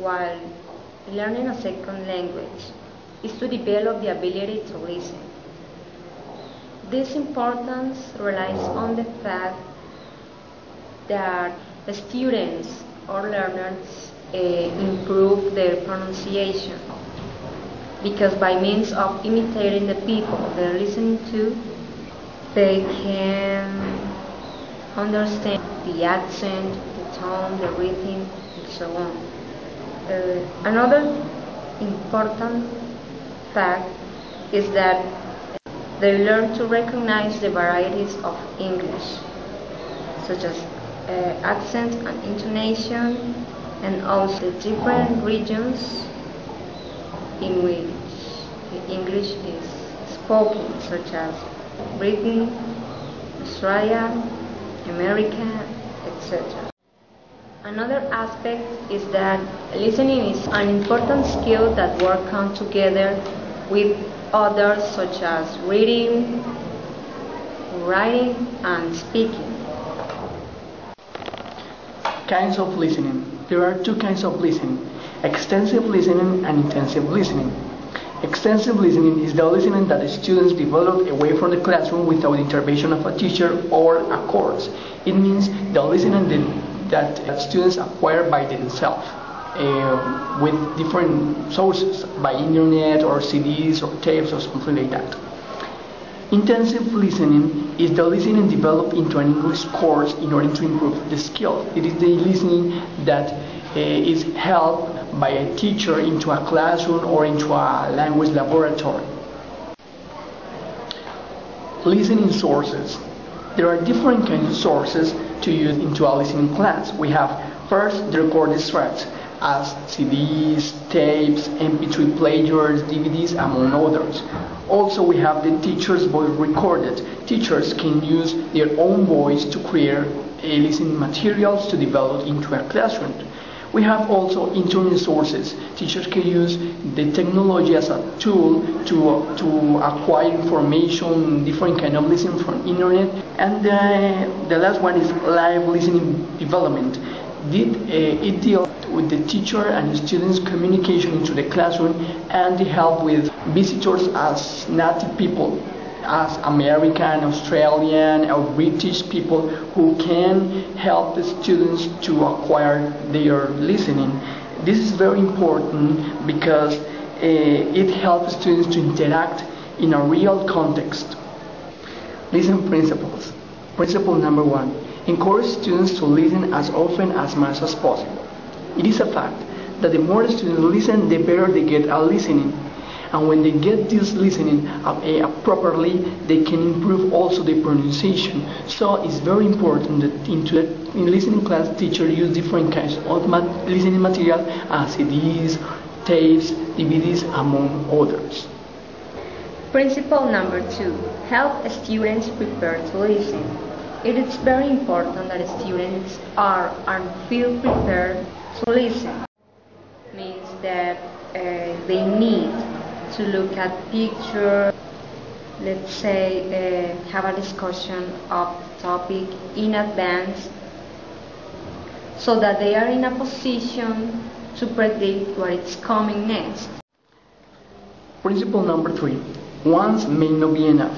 while learning a second language is to develop the ability to listen. This importance relies on the fact that the students or learners improve their pronunciation, because by means of imitating the people they're listening to, they can understand the accent, the tone, the rhythm, and so on. Another important fact is that they learn to recognize the varieties of English, such as accent and intonation, and also the different regions in which the English is spoken, such as Britain, Australia, America, etc. Another aspect is that listening is an important skill that works on together with others, such as reading, writing, and speaking. Kinds of listening. There are two kinds of listening: extensive listening and intensive listening. Extensive listening is the listening that the students develop away from the classroom without the intervention of a teacher or a course. It means the listening that students acquire by themselves with different sources, by internet or CDs or tapes or something like that. Intensive listening is the listening developed into an English course in order to improve the skill. It is the listening that is held by a teacher into a classroom or into a language laboratory. Listening sources. There are different kinds of sources to use into a listening class. We have first the recorded threads, as CDs, tapes, MP3 players, DVDs, among others. Also, we have the teacher's voice recorded. Teachers can use their own voice to create listening materials to develop into a classroom. We have also internet sources. Teachers can use the technology as a tool to acquire information, different kind of listening from internet. And the last one is live listening development. It deals with the teacher and students' communication into the classroom and the help with visitors as native people, as American, Australian, or British people who can help the students to acquire their listening. This is very important because it helps students to interact in a real context. Listen principles. Principle number 1. Encourage students to listen as often as much as possible. It is a fact that the more the students listen, the better they get at listening. And when they get this listening properly, they can improve also the pronunciation. So it's very important that in listening class, teachers use different kinds of listening material as CDs, tapes, DVDs, among others. Principle number 2. Help students prepare to listen. It is very important that students are and feel prepared to listen. It means that they need to look at pictures, let's say have a discussion of the topic in advance, so that they are in a position to predict what is coming next. Principle number 3. Once may not be enough.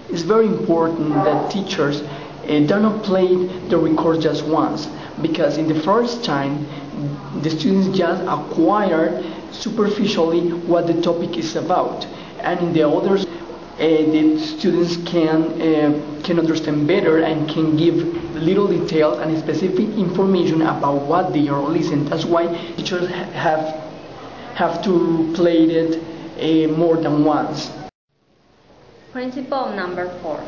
It's very important that teachers do not play the record just once, because in the first time the students just acquire superficially what the topic is about, and in the others the students can understand better and can give little details and specific information about what they are listening. That's why teachers have to play it more than once. Principle number 4.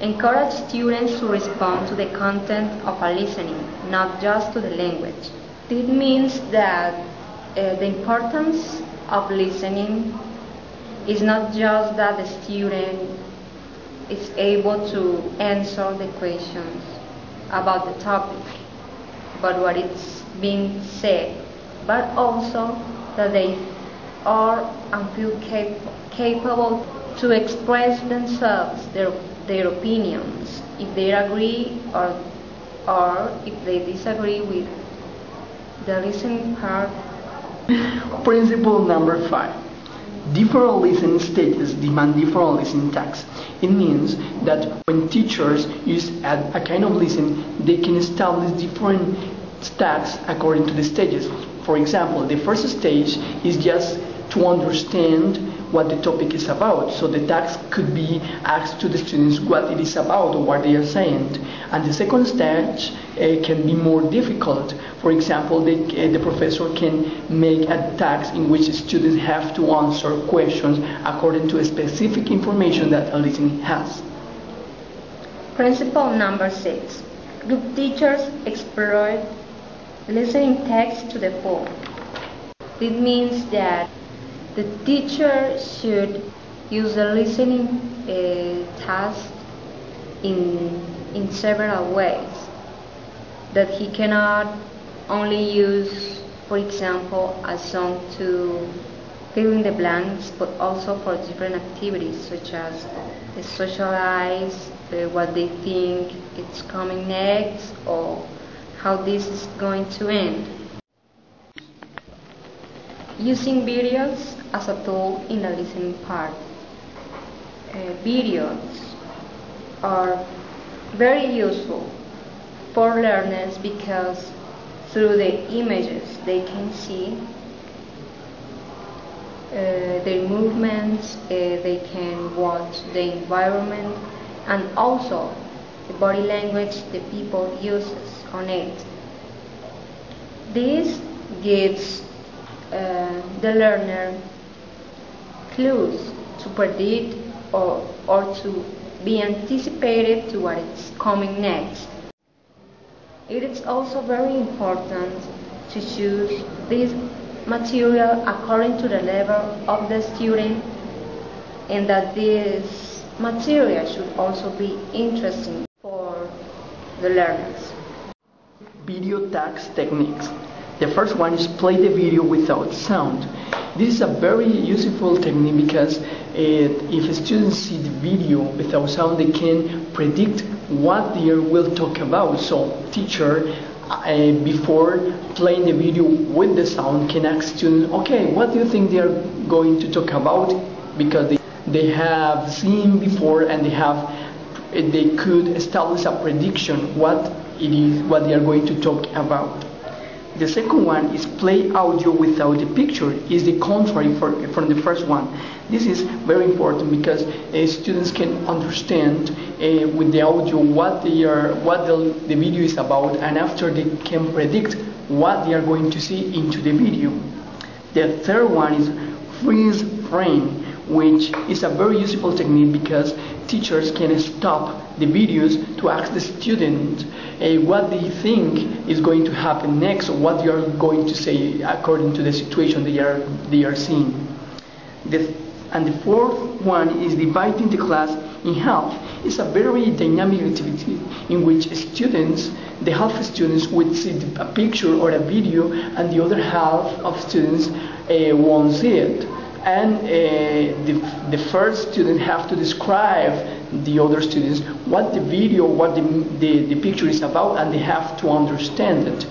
Encourage students to respond to the content of a listening, not just to the language. This means that the importance of listening is not just that the student is able to answer the questions about the topic, but what is being said, but also that they are and feel capable to express themselves, their opinions, if they agree or if they disagree with the listening part. Principle number 5. Different listening stages demand different listening tasks. It means that when teachers use a kind of listening, they can establish different tasks according to the stages. For example, the first stage is just to understand what the topic is about. So the task could be asked to the students what it is about or what they are saying. And the second stage can be more difficult. For example, the professor can make a task in which students have to answer questions according to a specific information that a listening has. Principle number 6. Group teachers exploit listening text to the full. This means that the teacher should use the listening task in several ways. That he cannot only use, for example, a song to fill in the blanks, but also for different activities such as socialize, what they think it's coming next, or how this is going to end. Using videos as a tool in the listening part. Videos are very useful for learners because through the images they can see their movements, they can watch the environment and also the body language the people uses on it. This gives the learner clues to predict or to be anticipated to what is coming next. It is also very important to choose this material according to the level of the student, and that this material should also be interesting for the learners. Video task techniques. The first one is play the video without sound. This is a very useful technique because if students see the video without sound, they can predict what they will talk about. So teacher, before playing the video with the sound, can ask students, okay, what do you think they are going to talk about? Because they have seen before and they could establish a prediction what they are going to talk about. The second one is play audio without the picture. Is the contrary from the first one. This is very important because students can understand with the audio what the video is about, and after they can predict what they are going to see into the video. The third one is freeze frame, which is a very useful technique because teachers can stop the videos to ask the student what they think is going to happen next, or what they are going to say according to the situation they are seeing. And the fourth one is dividing the class in half. It's a very dynamic activity in which the half students would see a picture or a video, and the other half of students won't see it. And the first student have to describe the other students what the video, what the picture is about, and they have to understand it.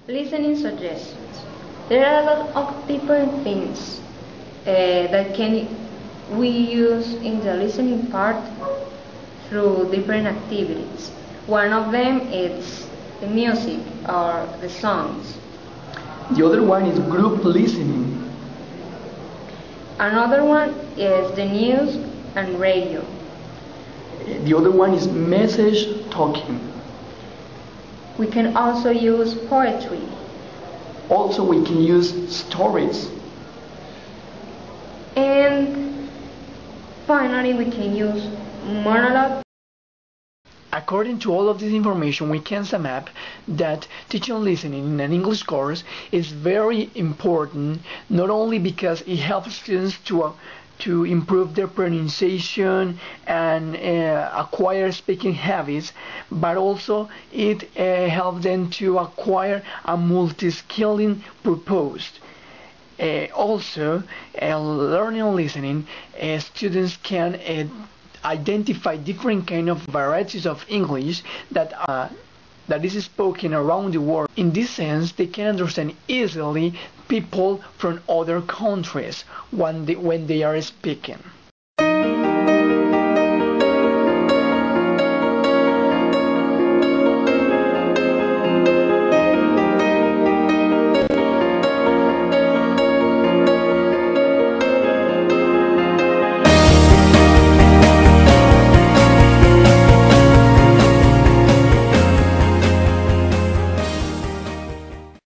Listening suggestions. There are a lot of different things that we use in the listening part through different activities. One of them is the music or the songs. The other one is group listening. Another one is the news and radio. The other one is message talking. We can also use poetry. Also, we can use stories. And finally, we can use monologue. According to all of this information, we can sum up that teaching listening in an English course is very important, not only because it helps students to improve their pronunciation and acquire speaking habits, but also it helps them to acquire a multi-skilling purpose. Also, learning listening, students can identify different kind of varieties of English that that is spoken around the world. In this sense, they can understand easily people from other countries when they are speaking.